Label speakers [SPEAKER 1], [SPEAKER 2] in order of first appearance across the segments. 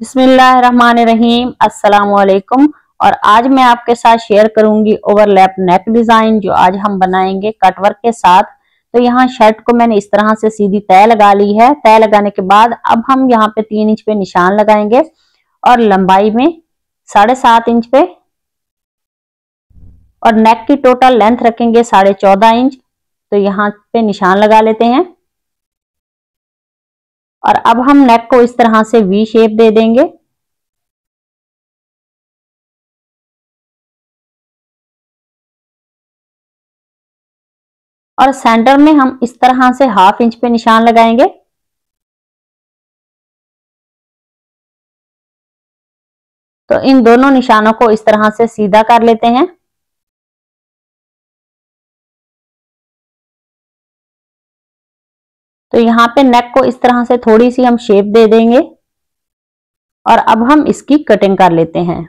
[SPEAKER 1] बिस्मिल्लाहिर्रहमानिर्रहीम अस्सलाम वालेकुम। और आज मैं आपके साथ शेयर करूंगी ओवरलैप नेक डिजाइन जो आज हम बनाएंगे कटवर्क के साथ। तो यहाँ शर्ट को मैंने इस तरह से सीधी तय लगा ली है। तय लगाने के बाद अब हम यहाँ पे 3 इंच पे निशान लगाएंगे और लंबाई में 7.5 इंच पे और नेक की टोटल लेंथ रखेंगे 14.5 इंच। तो यहाँ पे निशान लगा लेते हैं और अब हम नेक को इस तरह से वी शेप दे देंगे। और सेंटर में हम इस तरह से 1/2 इंच पे निशान लगाएंगे। तो इन दोनों निशानों को इस तरह से सीधा कर लेते हैं। तो यहाँ पे नेक को इस तरह से थोड़ी सी हम शेप दे देंगे और अब हम इसकी कटिंग कर लेते हैं।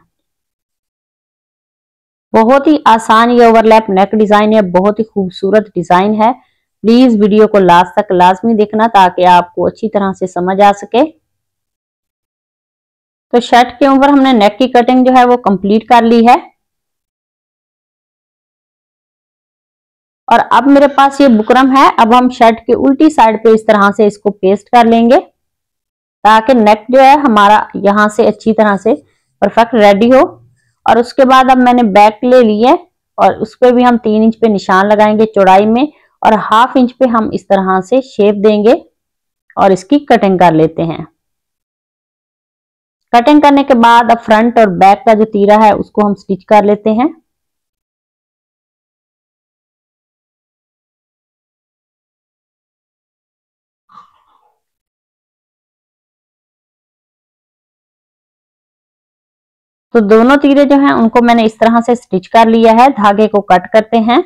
[SPEAKER 1] बहुत ही आसान ये ओवरलैप नेक डिजाइन है, बहुत ही खूबसूरत डिजाइन है। प्लीज वीडियो को लास्ट तक लाजमी देखना ताकि आपको अच्छी तरह से समझ आ सके। तो शर्ट के ऊपर हमने नेक की कटिंग जो है वो कंप्लीट कर ली है। और अब मेरे पास ये बुकरम है। अब हम शर्ट की उल्टी साइड पे इस तरह से इसको पेस्ट कर लेंगे ताकि नेक जो है हमारा यहाँ से अच्छी तरह से परफेक्ट रेडी हो। और उसके बाद अब मैंने बैक ले ली है और उस पर भी हम 3 इंच पे निशान लगाएंगे चौड़ाई में और 1/2 इंच पे हम इस तरह से शेप देंगे और इसकी कटिंग कर लेते हैं। कटिंग करने के बाद अब फ्रंट और बैक का जो तीरा है उसको हम स्टिच कर लेते हैं। तो दोनों तीरे जो हैं उनको मैंने इस तरह से स्टिच कर लिया है। धागे को कट करते हैं।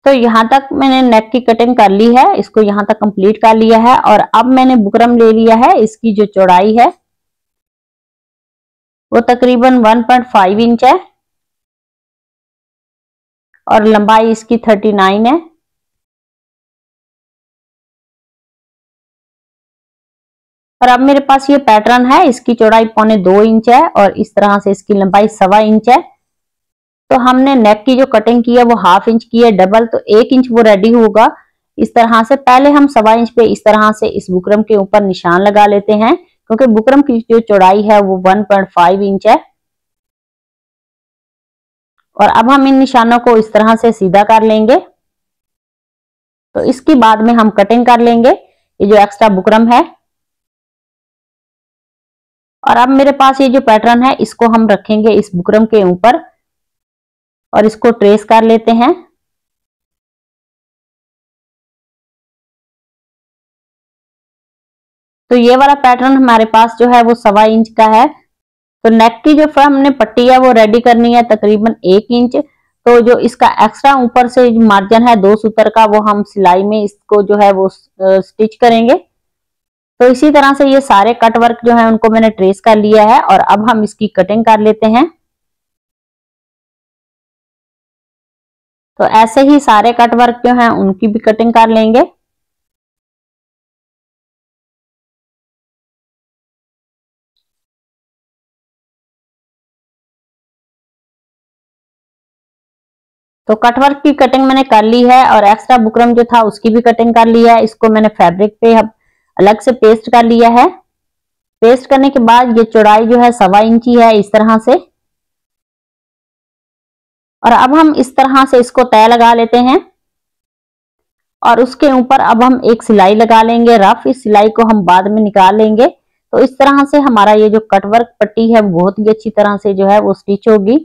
[SPEAKER 1] तो यहाँ तक मैंने नेक की कटिंग कर ली है, इसको यहाँ तक कंप्लीट कर लिया है। और अब मैंने बुकरम ले लिया है। इसकी जो चौड़ाई है वो तकरीबन 1.5 इंच है और लंबाई इसकी 39 है। और अब मेरे पास ये पैटर्न है, इसकी चौड़ाई 1.25 इंच है और इस तरह से इसकी लंबाई 1.25 इंच है। तो हमने नेक की जो कटिंग की है वो 1/2 इंच की है डबल, तो 1 इंच वो रेडी होगा। इस तरह से पहले हम 1.25 इंच पे इस तरह से इस बुकरम के ऊपर निशान लगा लेते हैं क्योंकि बुकरम की जो चौड़ाई है वो 1.5 इंच है। और अब हम इन निशानों को इस तरह से सीधा कर लेंगे। तो इसकी बाद में हम कटिंग कर लेंगे ये जो एक्स्ट्रा बुकरम है। और अब मेरे पास ये जो पैटर्न है इसको हम रखेंगे इस बुकरम के ऊपर और इसको ट्रेस कर लेते हैं। तो ये वाला पैटर्न हमारे पास जो है वो 1.25 इंच का है। तो नेक की जो हमने पट्टी है वो रेडी करनी है तकरीबन 1 इंच। तो जो इसका एक्स्ट्रा ऊपर से मार्जिन है 2 सूत्र का वो हम सिलाई में इसको जो है वो स्टिच करेंगे। तो इसी तरह से ये सारे कट वर्क जो है उनको मैंने ट्रेस कर लिया है और अब हम इसकी कटिंग कर लेते हैं। तो ऐसे ही सारे कट वर्क जो हैं उनकी भी कटिंग कर लेंगे। तो कटवर्क की कटिंग मैंने कर ली है और एक्स्ट्रा बुकरम जो था उसकी भी कटिंग कर ली है। इसको मैंने फैब्रिक पे अलग से पेस्ट कर लिया है। पेस्ट करने के बाद ये चौड़ाई जो है 1.25 इंची है इस तरह से। और अब हम इस तरह से इसको तय लगा लेते हैं और उसके ऊपर अब हम एक सिलाई लगा लेंगे रफ। इस सिलाई को हम बाद में निकाल लेंगे। तो इस तरह से हमारा ये जो कटवर्क पट्टी है बहुत ही अच्छी तरह से जो है वो स्टिच होगी।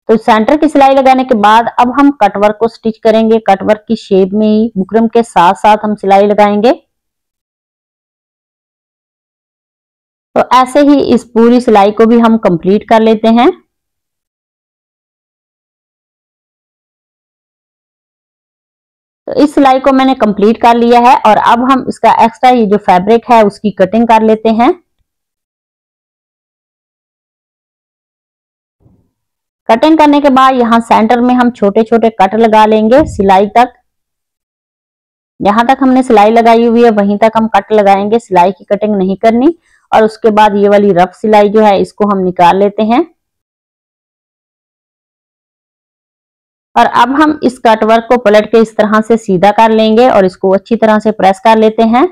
[SPEAKER 1] तो सेंटर की सिलाई लगाने के बाद अब हम कटवर्क को स्टिच करेंगे। कटवर्क की शेप में ही बुकरम के साथ साथ हम सिलाई लगाएंगे। तो ऐसे ही इस पूरी सिलाई को भी हम कंप्लीट कर लेते हैं। तो इस सिलाई को मैंने कंप्लीट कर लिया है और अब हम इसका एक्स्ट्रा ये जो फैब्रिक है उसकी कटिंग कर लेते हैं। कटिंग करने के बाद यहाँ सेंटर में हम छोटे छोटे कट लगा लेंगे सिलाई तक। जहां तक हमने सिलाई लगाई हुई है वहीं तक हम कट लगाएंगे, सिलाई की कटिंग नहीं करनी। और उसके बाद ये वाली रफ सिलाई जो है इसको हम निकाल लेते हैं। और अब हम इस कट वर्क को पलट के इस तरह से सीधा कर लेंगे और इसको अच्छी तरह से प्रेस कर लेते हैं।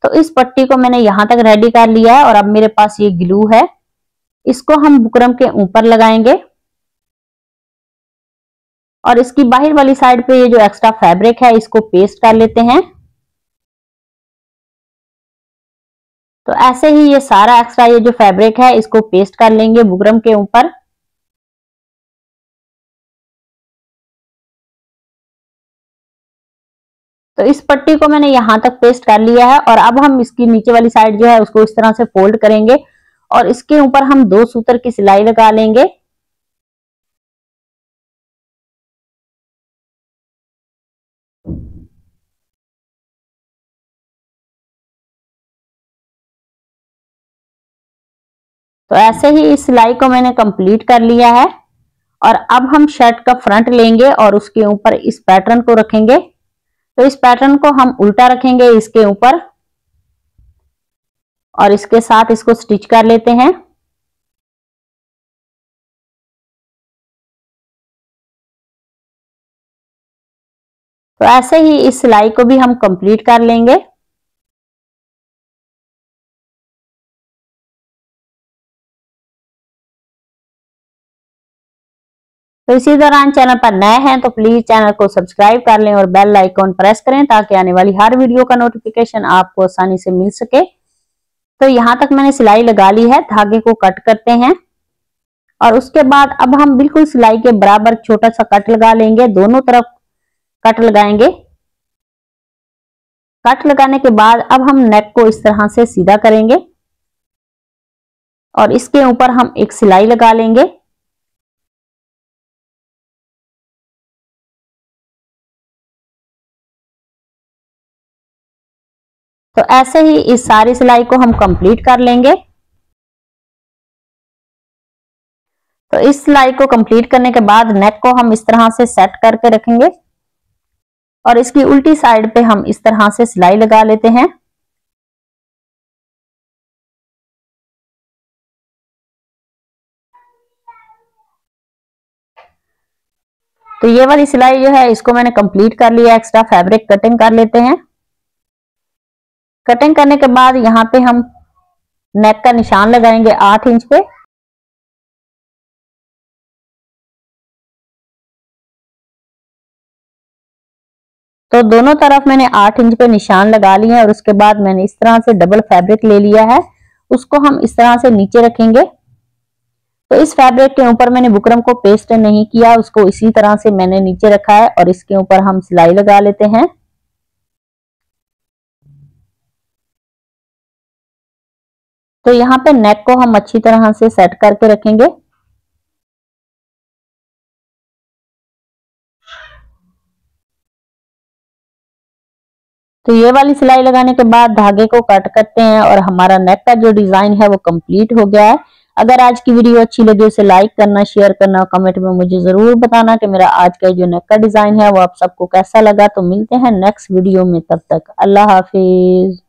[SPEAKER 1] तो इस पट्टी को मैंने यहां तक रेडी कर लिया है और अब मेरे पास ये ग्लू है, इसको हम बुकरम के ऊपर लगाएंगे और इसकी बाहर वाली साइड पे ये जो एक्स्ट्रा फैब्रिक है इसको पेस्ट कर लेते हैं। तो ऐसे ही ये सारा एक्स्ट्रा ये जो फैब्रिक है इसको पेस्ट कर लेंगे बुकरम के ऊपर। तो इस पट्टी को मैंने यहां तक पेस्ट कर लिया है और अब हम इसकी नीचे वाली साइड जो है उसको इस तरह से फोल्ड करेंगे और इसके ऊपर हम 2 सूतर की सिलाई लगा लेंगे। तो ऐसे ही इस सिलाई को मैंने कंप्लीट कर लिया है और अब हम शर्ट का फ्रंट लेंगे और उसके ऊपर इस पैटर्न को रखेंगे। तो इस पैटर्न को हम उल्टा रखेंगे इसके ऊपर और इसके साथ इसको स्टिच कर लेते हैं। तो ऐसे ही इस सिलाई को भी हम कंप्लीट कर लेंगे। तो इसी दौरान चैनल पर नए हैं तो प्लीज चैनल को सब्सक्राइब कर लें और बेल आइकॉन प्रेस करें ताकि आने वाली हर वीडियो का नोटिफिकेशन आपको आसानी से मिल सके। तो यहाँ तक मैंने सिलाई लगा ली है, धागे को कट करते हैं और उसके बाद अब हम बिल्कुल सिलाई के बराबर छोटा सा कट लगा लेंगे, दोनों तरफ कट लगाएंगे। कट लगाने के बाद अब हम नेक को इस तरह से सीधा करेंगे और इसके ऊपर हम एक सिलाई लगा लेंगे। तो ऐसे ही इस सारी सिलाई को हम कंप्लीट कर लेंगे। तो इस सिलाई को कंप्लीट करने के बाद नेक को हम इस तरह से सेट करके रखेंगे और इसकी उल्टी साइड पे हम इस तरह से सिलाई लगा लेते हैं। तो ये वाली सिलाई जो है इसको मैंने कंप्लीट कर लिया, एक्स्ट्रा फैब्रिक कटिंग कर लेते हैं। कटिंग करने के बाद यहाँ पे हम नेक का निशान लगाएंगे 8 इंच पे। तो दोनों तरफ मैंने 8 इंच पे निशान लगा लिए हैं और उसके बाद मैंने इस तरह से डबल फैब्रिक ले लिया है, उसको हम इस तरह से नीचे रखेंगे। तो इस फैब्रिक के ऊपर मैंने बुकरम को पेस्ट नहीं किया, उसको इसी तरह से मैंने नीचे रखा है और इसके ऊपर हम सिलाई लगा लेते हैं। तो यहाँ पे नेक को हम अच्छी तरह से सेट करके रखेंगे। तो ये वाली सिलाई लगाने के बाद धागे को कट करते हैं और हमारा नेक का जो डिजाइन है वो कंप्लीट हो गया है। अगर आज की वीडियो अच्छी लगी उसे लाइक करना, शेयर करना, कमेंट में मुझे जरूर बताना कि मेरा आज का जो नेक का डिजाइन है वो आप सबको कैसा लगा। तो मिलते हैं नेक्स्ट वीडियो में, तब तक अल्लाह हाफिज।